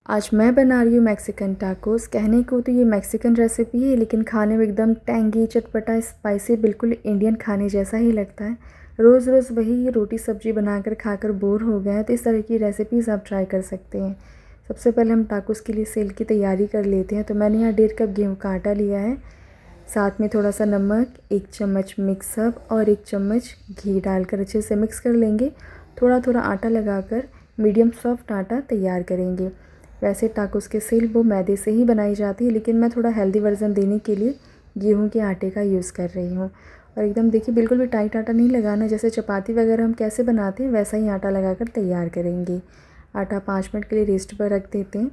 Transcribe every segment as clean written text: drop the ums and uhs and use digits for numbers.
आज मैं बना रही हूँ मैक्सिकन टाकोस। कहने को तो ये मैक्सिकन रेसिपी है, लेकिन खाने में एकदम टैंगी, चटपटा, स्पाइसी, बिल्कुल इंडियन खाने जैसा ही लगता है। रोज़ रोज़ वही रोटी सब्जी बनाकर खाकर बोर हो गए हैं, तो इस तरह की रेसिपीज़ आप ट्राई कर सकते हैं। सबसे पहले हम टाकोस के लिए सेल की तैयारी कर लेते हैं। तो मैंने यहाँ 1.5 कप गेहूँ का आटा लिया है, साथ में थोड़ा सा नमक, 1 चम्मच मिक्स अप और 1 चम्मच घी डालकर अच्छे से मिक्स कर लेंगे। थोड़ा थोड़ा आटा लगाकर मीडियम सॉफ्ट आटा तैयार करेंगे। वैसे टाकोस के सेल वो मैदे से ही बनाई जाती है, लेकिन मैं थोड़ा हेल्दी वर्जन देने के लिए गेहूं के आटे का यूज़ कर रही हूँ। और एकदम देखिए, बिल्कुल भी टाइट आटा नहीं लगाना। जैसे चपाती वगैरह हम कैसे बनाते हैं वैसा ही आटा लगाकर तैयार करेंगे। आटा 5 मिनट के लिए रेस्ट पर रख देते हैं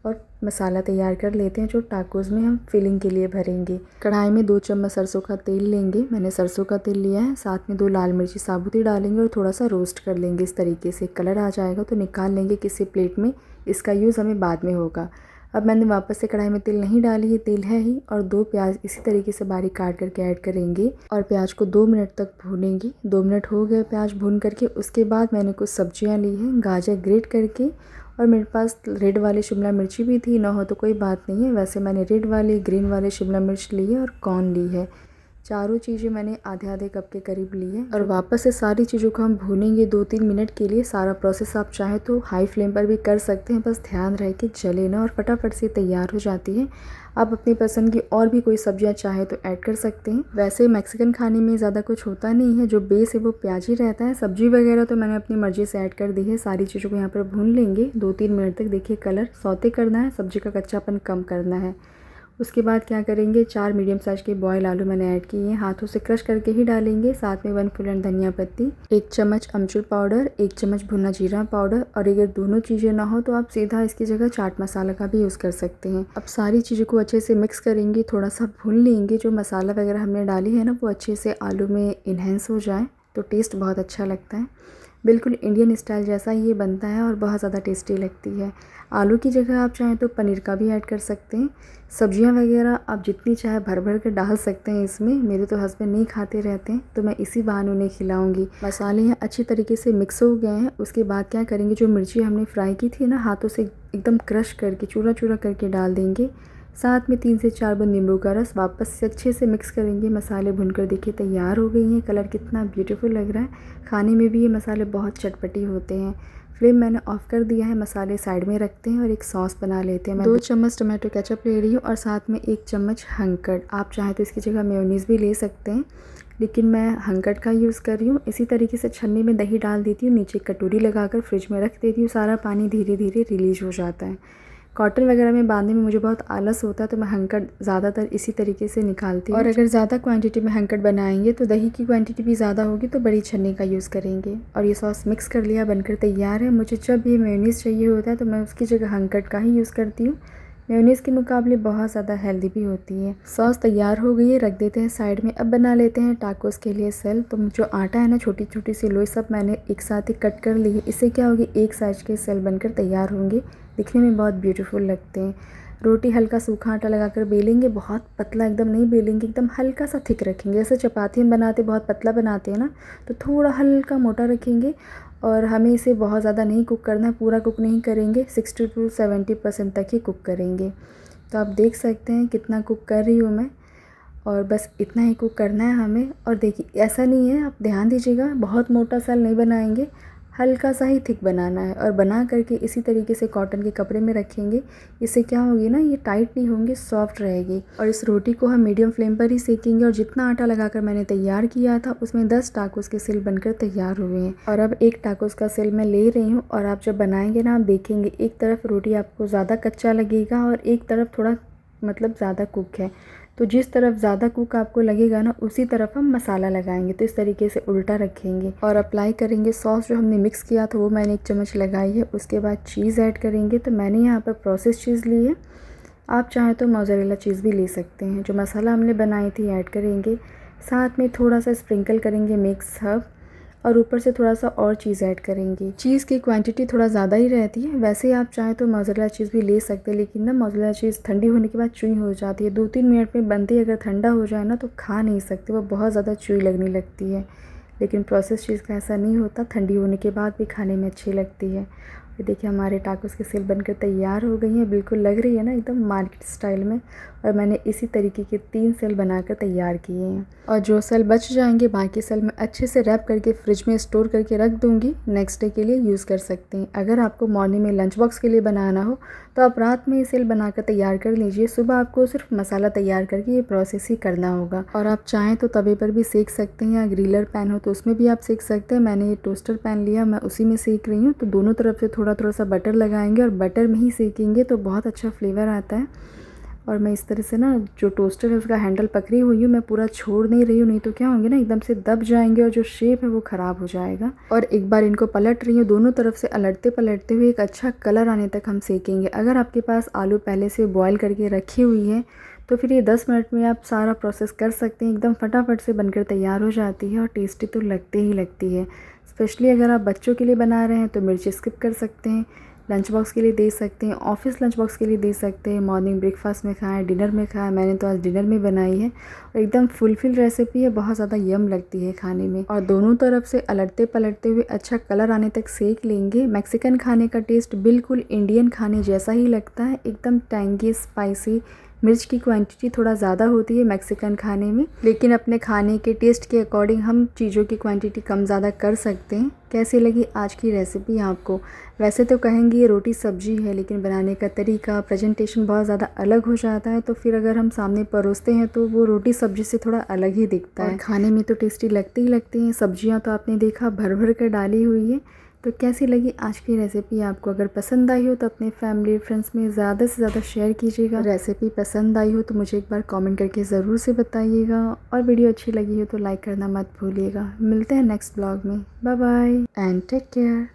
और मसाला तैयार कर लेते हैं जो टाकोस में हम फिलिंग के लिए भरेंगे। कढ़ाई में 2 चम्मच सरसों का तेल लेंगे। मैंने सरसों का तेल लिया है। साथ में 2 लाल मिर्ची साबुती डालेंगे और थोड़ा सा रोस्ट कर लेंगे। इस तरीके से कलर आ जाएगा तो निकाल लेंगे किसी प्लेट में। इसका यूज़ हमें बाद में होगा। अब मैंने वापस से कढ़ाई में तेल नहीं डाली, ये तेल है ही। और 2 प्याज इसी तरीके से बारीक काट करके ऐड करेंगे और प्याज को 2 मिनट तक भूनेंगे। 2 मिनट हो गए प्याज भून करके। उसके बाद मैंने कुछ सब्जियां ली हैं, गाजर ग्रेट करके, और मेरे पास रेड वाली शिमला मिर्ची भी थी। ना हो तो कोई बात नहीं है, वैसे मैंने रेड वाली, ग्रीन वाली शिमला मिर्च ली है और कॉर्न ली है। चारों चीज़ें मैंने आधे आधे कप के करीब ली है। और वापस से सारी चीज़ों को हम भूनेंगे 2-3 मिनट के लिए। सारा प्रोसेस आप चाहें तो हाई फ्लेम पर भी कर सकते हैं, बस ध्यान रहे कि जले ना, और फटाफट से तैयार हो जाती है। आप अपनी पसंद की और भी कोई सब्जियां चाहे तो ऐड कर सकते हैं। वैसे मैक्सिकन खाने में ज़्यादा कुछ होता नहीं है, जो बेस है वो प्याज ही रहता है। सब्जी वगैरह तो मैंने अपनी मर्ज़ी से ऐड कर दी है। सारी चीज़ों को यहाँ पर भून लेंगे 2-3 मिनट तक। देखिए, कलर सौते करना है, सब्जी का कच्चापन कम करना है। उसके बाद क्या करेंगे, 4 मीडियम साइज़ के बॉयल आलू मैंने ऐड किए हैं, हाथों से क्रश करके ही डालेंगे। साथ में 1 फुल धनिया पत्ती, 1 चम्मच अमचूर पाउडर, 1 चम्मच भुना जीरा पाउडर। और अगर दोनों चीज़ें ना हो तो आप सीधा इसकी जगह चाट मसाला का भी यूज़ कर सकते हैं। अब सारी चीज़ों को अच्छे से मिक्स करेंगे, थोड़ा सा भून लेंगे। जो मसाला वगैरह हमने डाली है ना, वो अच्छे से आलू में इन्हेंस हो जाए तो टेस्ट बहुत अच्छा लगता है। बिल्कुल इंडियन स्टाइल जैसा ये बनता है और बहुत ज़्यादा टेस्टी लगती है। आलू की जगह आप चाहें तो पनीर का भी ऐड कर सकते हैं। सब्जियां वगैरह आप जितनी चाहे भर भर कर डाल सकते हैं इसमें। मेरे तो हस्बैंड नहीं खाते रहते हैं, तो मैं इसी बहाने उन्हें खिलाऊंगी। मसाले यहाँ अच्छी तरीके से मिक्स हो गए हैं। उसके बाद क्या करेंगे, जो मिर्ची हमने फ्राई की थी ना, हाथों से एकदम क्रश करके चूरा चूरा करके डाल देंगे। साथ में 3 से 4 बूंद नींबू का रस। वापस से अच्छे से मिक्स करेंगे। मसाले भुनकर देखिए तैयार हो गई हैं। कलर कितना ब्यूटीफुल लग रहा है। खाने में भी ये मसाले बहुत चटपटी होते हैं। फ्लेम मैंने ऑफ कर दिया है। मसाले साइड में रखते हैं और एक सॉस बना लेते हैं। मैं 2 चम्मच टमाटो केचप ले रही हूँ और साथ में 1 चम्मच हंकड़। आप चाहें तो इसकी जगह मेयोनीज़ भी ले सकते हैं, लेकिन मैं हंकड़ का यूज़ कर रही हूँ। इसी तरीके से छन्नी में दही डाल देती हूँ, नीचे कटोरी लगाकर फ्रिज में रख देती हूँ। सारा पानी धीरे धीरे रिलीज हो जाता है। कॉटन वगैरह में बांधने में मुझे बहुत आलस होता है, तो मैं हंकड़ ज़्यादातर इसी तरीके से निकालती हूँ। और अगर ज़्यादा क्वांटिटी में हंकड़ बनाएंगे तो दही की क्वांटिटी भी ज़्यादा होगी, तो बड़ी छन्नी का यूज़ करेंगे। और ये सॉस मिक्स कर लिया, बनकर तैयार है। मुझे जब ये मेयोनीज़ चाहिए होता है तो मैं उसकी जगह हंकड़ का ही यूज़ करती हूँ। मेयोनीज़ के मुकाबले बहुत ज़्यादा हेल्दी भी होती है। सॉस तैयार हो गई है, रख देते हैं साइड में। अब बना लेते हैं टाकोस के लिए सेल। तो जो आटा है ना, छोटी छोटी सी लोई सब मैंने एक साथ ही कट कर ली है। इससे क्या होगी, एक साइज के सेल बनकर तैयार होंगे। दिखने में बहुत ब्यूटीफुल लगते हैं। रोटी हल्का सूखा आटा लगाकर बेलेंगे। बहुत पतला एकदम नहीं बेलेंगे, एकदम हल्का सा थिक रखेंगे। जैसे चपाती हम बनाते बहुत पतला बनाते हैं ना, तो थोड़ा हल्का मोटा रखेंगे। और हमें इसे बहुत ज़्यादा नहीं कुक करना है, पूरा कुक नहीं करेंगे, 60 to 70% तक ही कुक करेंगे। तो आप देख सकते हैं कितना कुक कर रही हूँ मैं, और बस इतना ही कुक करना है हमें। और देखिए, ऐसा नहीं है, आप ध्यान दीजिएगा, बहुत मोटा सेल नहीं बनाएंगे, हल्का सा ही थिक बनाना है। और बना करके इसी तरीके से कॉटन के कपड़े में रखेंगे। इससे क्या होगी ना, ये टाइट नहीं होंगे, सॉफ्ट रहेगी। और इस रोटी को हम मीडियम फ्लेम पर ही सेकेंगे। और जितना आटा लगाकर मैंने तैयार किया था उसमें 10 टाकोस के सिल बनकर तैयार हुए हैं। और अब एक टाकोस का सिल मैं ले रही हूँ। और आप जब बनाएंगे ना, आप देखेंगे एक तरफ रोटी आपको ज़्यादा कच्चा लगेगा और एक तरफ थोड़ा मतलब ज़्यादा कुक है। तो जिस तरफ ज़्यादा कुक आपको लगेगा ना, उसी तरफ हम मसाला लगाएंगे। तो इस तरीके से उल्टा रखेंगे और अप्लाई करेंगे। सॉस जो हमने मिक्स किया था वो मैंने 1 चम्मच लगाई है। उसके बाद चीज़ ऐड करेंगे। तो मैंने यहाँ पर प्रोसेस चीज़ ली है, आप चाहें तो मोज़रेला चीज़ भी ले सकते हैं। जो मसाला हमने बनाई थी ऐड करेंगे। साथ में थोड़ा सा स्प्रिंकल करेंगे मिक्स हर्ब, और ऊपर से थोड़ा सा और चीज़ ऐड करेंगे। चीज़ की क्वांटिटी थोड़ा ज़्यादा ही रहती है। वैसे आप चाहें तो मोज़रेला चीज़ भी ले सकते हैं, लेकिन ना मोज़रेला चीज़ ठंडी होने के बाद चुई हो जाती है। 2-3 मिनट में बनती है, अगर ठंडा हो जाए ना तो खा नहीं सकते, वो बहुत ज़्यादा चुई लगने लगती है। लेकिन प्रोसेस चीज़ का ऐसा नहीं होता, ठंडी होने के बाद भी खाने में अच्छी लगती है। ये देखिए हमारे टाकोस की सेल बनकर तैयार हो गई हैं, बिल्कुल लग रही है ना एकदम मार्केट स्टाइल में। और मैंने इसी तरीके के 3 सेल बनाकर तैयार किए हैं। और जो सेल बच जाएंगे बाकी सेल मैं अच्छे से रैप करके फ्रिज में स्टोर करके रख दूँगी, नेक्स्ट डे के लिए यूज़ कर सकते हैं। अगर आपको मॉर्निंग में लंच बॉक्स के लिए बनाना हो तो आप रात में ये सेल बनाकर तैयार कर लीजिए। सुबह आपको सिर्फ मसाला तैयार करके ये प्रोसेस ही करना होगा। और आप चाहें तो तवे पर भी सेक सकते हैं या ग्रिलर पैन हो तो उसमें भी आप सेक सकते हैं। मैंने ये टोस्टर पैन लिया, मैं उसी में सेक रही हूँ। तो दोनों तरफ से थोड़ा थोड़ा सा बटर लगाएंगे और बटर में ही सेकेंगे तो बहुत अच्छा फ्लेवर आता है। और मैं इस तरह से ना जो टोस्टर है उसका हैंडल पकड़ी हुई हूँ, मैं पूरा छोड़ नहीं रही हूँ, नहीं तो क्या होंगे ना एकदम से दब जाएंगे और जो शेप है वो ख़राब हो जाएगा। और एक बार इनको पलट रही हूँ, दोनों तरफ से अलटते पलटते हुए एक अच्छा कलर आने तक हम सेकेंगे। अगर आपके पास आलू पहले से बॉयल करके रखी हुई है तो फिर ये 10 मिनट में आप सारा प्रोसेस कर सकते हैं। एकदम फटाफट से बनकर तैयार हो जाती है और टेस्टी तो लगते ही लगती है। स्पेशली अगर आप बच्चों के लिए बना रहे हैं तो मिर्ची स्किप कर सकते हैं, लंच बॉक्स के लिए दे सकते हैं, ऑफिस लंच बॉक्स के लिए दे सकते हैं, मॉर्निंग ब्रेकफास्ट में खाएं, डिनर में खाएं। मैंने तो आज डिनर में बनाई है और एकदम फुलफिल रेसिपी है, बहुत ज़्यादा यम लगती है खाने में। और दोनों तरफ से अलटते पलटते हुए अच्छा कलर आने तक सेक लेंगे। मैक्सिकन खाने का टेस्ट बिल्कुल इंडियन खाने जैसा ही लगता है, एकदम टैंगी स्पाइसी। मिर्च की क्वांटिटी थोड़ा ज़्यादा होती है मैक्सिकन खाने में, लेकिन अपने खाने के टेस्ट के अकॉर्डिंग हम चीज़ों की क्वांटिटी कम ज़्यादा कर सकते हैं। कैसी लगी आज की रेसिपी आपको? वैसे तो कहेंगे ये रोटी सब्जी है, लेकिन बनाने का तरीका, प्रेजेंटेशन बहुत ज़्यादा अलग हो जाता है, तो फिर अगर हम सामने परोसते हैं तो वो रोटी सब्जी से थोड़ा अलग ही दिखता है। खाने में तो टेस्टी लगती ही लगती हैं। सब्जियाँ तो आपने देखा भर भर कर डाली हुई है। तो कैसी लगी आज की रेसिपी आपको? अगर पसंद आई हो तो अपने फैमिली फ्रेंड्स में ज़्यादा से ज़्यादा शेयर कीजिएगा। रेसिपी पसंद आई हो तो मुझे एक बार कमेंट करके ज़रूर से बताइएगा। और वीडियो अच्छी लगी हो तो लाइक करना मत भूलिएगा। मिलते हैं नेक्स्ट ब्लॉग में। Bye bye and take care.